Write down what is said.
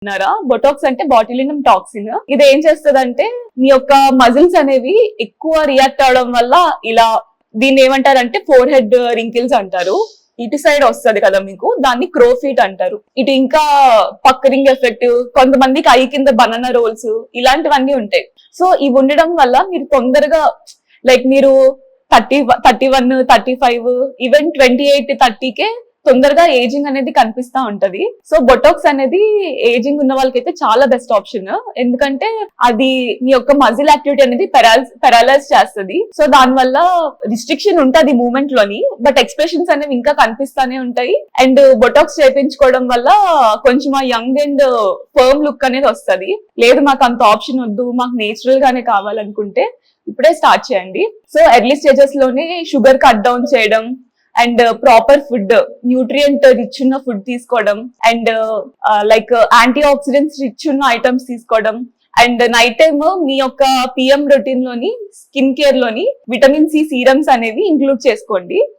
విన్నారా? బొటాక్స్ అంటే బాటిలినం టాక్సిన్. ఇది ఏం చేస్తదంటే మీ యొక్క మజిల్స్ అనేవి ఎక్కువ రియాక్ట్ అవడం వల్ల ఇలా దీన్ని ఏమంటారంటే ఫోర్ హెడ్ రింకిల్స్ అంటారు. ఇటు సైడ్ వస్తది కదా మీకు, దాన్ని క్రోఫీట్ అంటారు. ఇటు ఇంకా పక్కరింగ్ ఎఫెక్ట్, కొంతమందికి ఐ కింద బనానా రోల్స్, ఇలాంటివన్నీ ఉంటాయి. సో ఇవి ఉండడం వల్ల మీరు తొందరగా లైక్ మీరు 31, 35, ఈవెన్ 28, 30కే తొందరగా ఏజింగ్ అనేది కనిపిస్తా ఉంటది. సో బొటాక్స్ అనేది ఏజింగ్ ఉన్న వాళ్ళకైతే చాలా బెస్ట్ ఆప్షన్. ఎందుకంటే అది మీ యొక్క మజిల్ యాక్టివిటీ అనేది పెరాలైజ్ చేస్తుంది. సో దాని వల్ల రిస్ట్రిక్షన్ ఉంటది మూమెంట్ లోని, బట్ ఎక్స్ప్రెషన్స్ అనేవి ఇంకా కనిపిస్తానే ఉంటాయి. అండ్ బొటాక్స్ చేయించుకోవడం వల్ల కొంచెం యంగ్ అండ్ ఫర్మ్ లుక్ అనేది వస్తుంది. లేదు మాకు అంత ఆప్షన్ వద్దు, మాకు నేచురల్ గానే కావాలనుకుంటే ఇప్పుడే స్టార్ట్ చేయండి. సో ఎర్లీ స్టేజెస్ లోనే షుగర్ కట్ డౌన్ చేయడం and proper food, nutrient rich ఉన్న ఫుడ్ తీసుకోవడం and like anti oxidants rich ఉన్న ఐటమ్స్ తీసుకోవడం అండ్ నైట్ టైమ్ మీ యొక్క పిఎం రొటీన్ లోని స్కిన్ కేర్ లోని విటమిన్ సి సీరమ్స్ అనేవి ఇంక్లూడ్ చేసుకోండి.